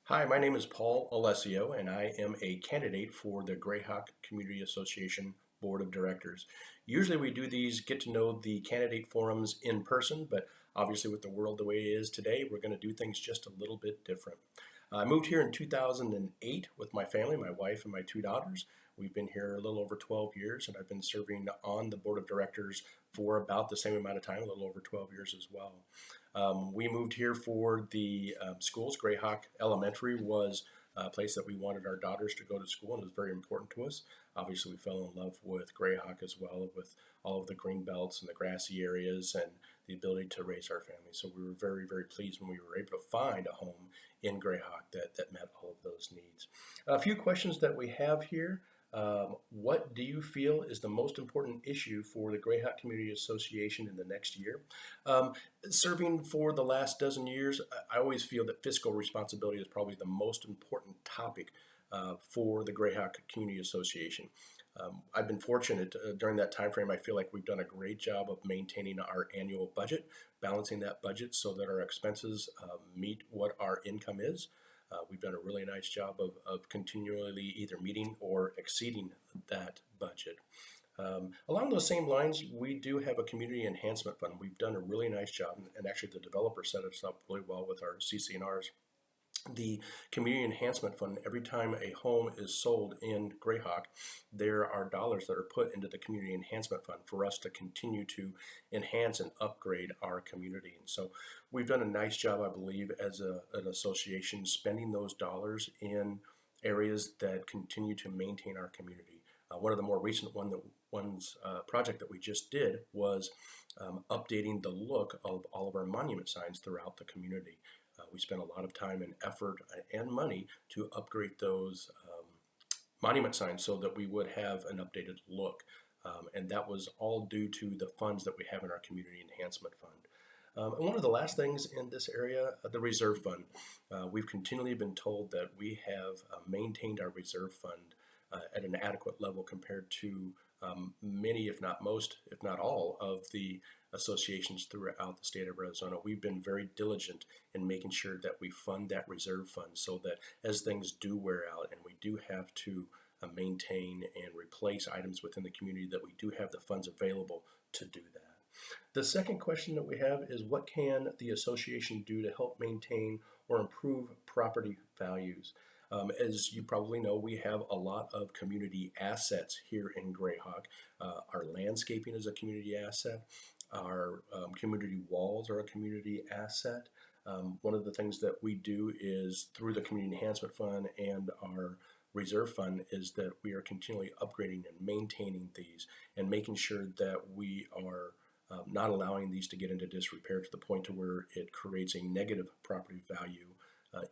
Hi, my name is Paul Alessio, and I am a candidate for the Grayhawk Community Association Board of Directors. Usually we do these get to know the candidate forums in person, but obviously with the world the way it is today, we're going to do things just a little bit different. I moved here in 2008 with my family, my wife and my two daughters. We've been here a little over 12 years, and I've been serving on the board of directors for about the same amount of time, a little over 12 years as well. We moved here for the schools. Grayhawk Elementary was a place that we wanted our daughters to go to school, and it was very important to us. Obviously, we fell in love with Grayhawk as well, with all of the green belts and the grassy areas and the ability to raise our family. So we were very, very pleased when we were able to find a home in Grayhawk that met all of those needs. A few questions that we have here. What do you feel is the most important issue for the Grayhawk Community Association in the next year? Serving for the last dozen years, I always feel that fiscal responsibility is probably the most important topic for the Grayhawk Community Association. I've been fortunate during that time frame. I feel like we've done a great job of maintaining our annual budget, balancing that budget so that our expenses meet what our income is. We've done a really nice job of continually either meeting or exceeding that budget. Along those same lines, we do have a community enhancement fund. We've done a really nice job, and actually the developer set us up really well with our CC&Rs. The community enhancement fund, every time a home is sold in Grayhawk, there are dollars that are put into the community enhancement fund for us to continue to enhance and upgrade our community. And so we've done a nice job, I believe, as an association, spending those dollars in areas that continue to maintain our community. One of the more recent project that we just did was updating the look of all of our monument signs throughout the community. We spent a lot of time and effort and money to upgrade those monument signs so that we would have an updated look. And that was all due to the funds that we have in our Community Enhancement Fund. And one of the last things in this area, the reserve fund. We've continually been told that we have maintained our reserve fund at an adequate level compared to many, if not most, if not all, of the associations throughout the state of Arizona. We've been very diligent in making sure that we fund that reserve fund so that as things do wear out and we do have to maintain and replace items within the community, that we do have the funds available to do that. The second question that we have is, what can the association do to help maintain or improve property values? As you probably know, we have a lot of community assets here in Grayhawk. Our landscaping is a community asset. Our community walls are a community asset. One of the things that we do is through the Community Enhancement Fund and our reserve fund is that we are continually upgrading and maintaining these and making sure that we are not allowing these to get into disrepair to the point to where it creates a negative property value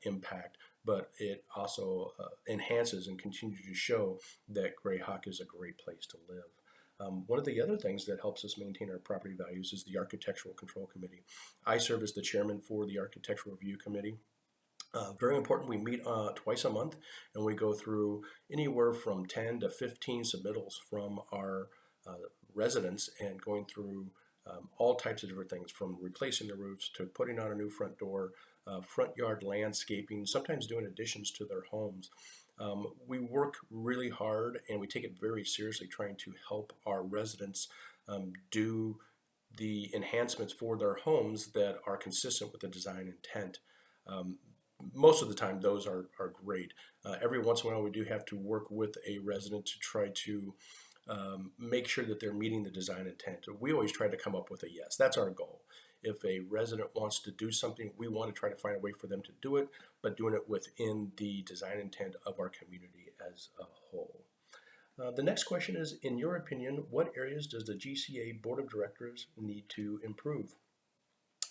impact, but it also enhances and continues to show that Grayhawk is a great place to live. One of the other things that helps us maintain our property values is the Architectural Control Committee. I serve as the chairman for the Architectural Review Committee. Very important, we meet twice a month and we go through anywhere from 10 to 15 submittals from our residents and going through all types of different things, from replacing the roofs to putting on a new front door, front yard landscaping, sometimes doing additions to their homes. We work really hard and we take it very seriously trying to help our residents do the enhancements for their homes that are consistent with the design intent. Most of the time those are great. Every once in a while we do have to work with a resident to try to make sure that they're meeting the design intent. We always try to come up with a yes. That's our goal. If a resident wants to do something, we want to try to find a way for them to do it, but doing it within the design intent of our community as a whole. The next question is, in your opinion, what areas does the GCA Board of Directors need to improve?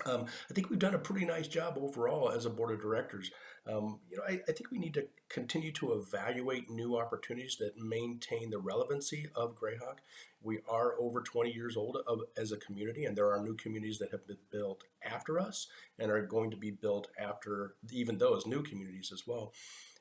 I think we've done a pretty nice job overall as a board of directors. I think we need to continue to evaluate new opportunities that maintain the relevancy of Grayhawk. We are over 20 years old as a community, and there are new communities that have been built after us and are going to be built after even those new communities as well.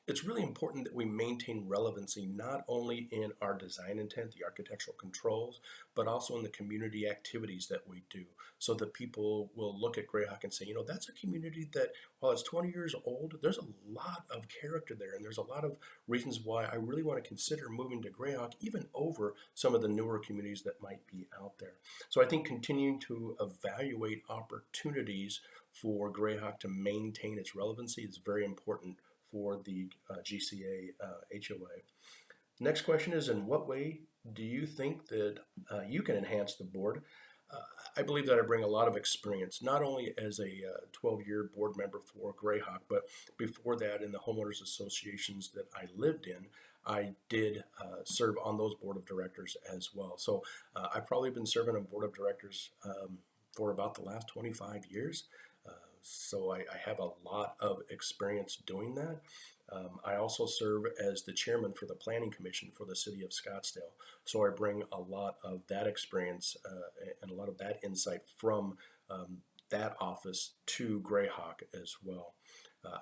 It's really important that we maintain relevancy not only in our design intent, the architectural controls, but also in the community activities that we do, so that people will look at Grayhawk and say, that's a community that, while it's 20 years old, there's a lot of character there, and there's a lot of reasons why I really want to consider moving to Grayhawk, even over some of the newer communities that might be out there. So I think continuing to evaluate opportunities for Grayhawk to maintain its relevancy is very important for the GCA HOA. Next question is, in what way do you think that you can enhance the board? Uh, I believe that I bring a lot of experience, not only as a 12-year board member for Grayhawk, but before that in the homeowners associations that I lived in, I did serve on those board of directors as well. So I've probably been serving on board of directors for about the last 25 years. So I have a lot of experience doing that. I also serve as the chairman for the Planning Commission for the City of Scottsdale. So I bring a lot of that experience and a lot of that insight from that office to Grayhawk as well.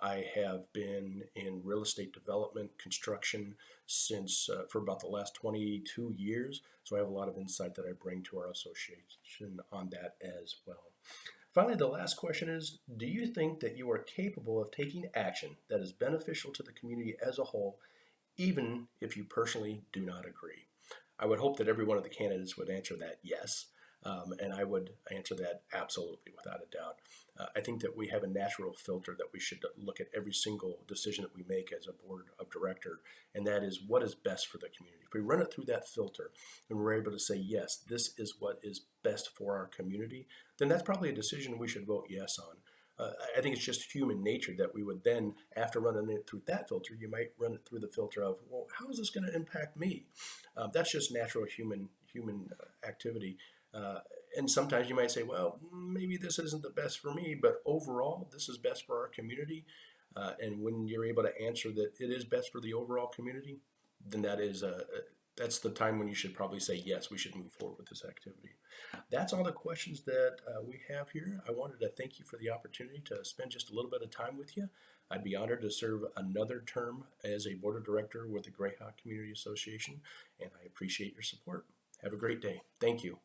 I have been in real estate development, construction since for about the last 22 years. So I have a lot of insight that I bring to our association on that as well. Finally, the last question is, do you think that you are capable of taking action that is beneficial to the community as a whole, even if you personally do not agree? I would hope that every one of the candidates would answer that yes, and I would answer that absolutely without a doubt. I think that we have a natural filter that we should look at every single decision that we make as a board of director, and that is what is best for the community. If we run it through that filter and we're able to say, yes, this is what is best for our community, then that's probably a decision we should vote yes on. I think it's just human nature that we would then, after running it through that filter, you might run it through the filter of, well, how is this going to impact me? That's just natural human activity. And sometimes you might say, well, maybe this isn't the best for me, but overall, this is best for our community. And when you're able to answer that it is best for the overall community, then that's the time when you should probably say, yes, we should move forward with this activity. That's all the questions that we have here. I wanted to thank you for the opportunity to spend just a little bit of time with you. I'd be honored to serve another term as a board of director with the Grayhawk Community Association, and I appreciate your support. Have a great day. Thank you.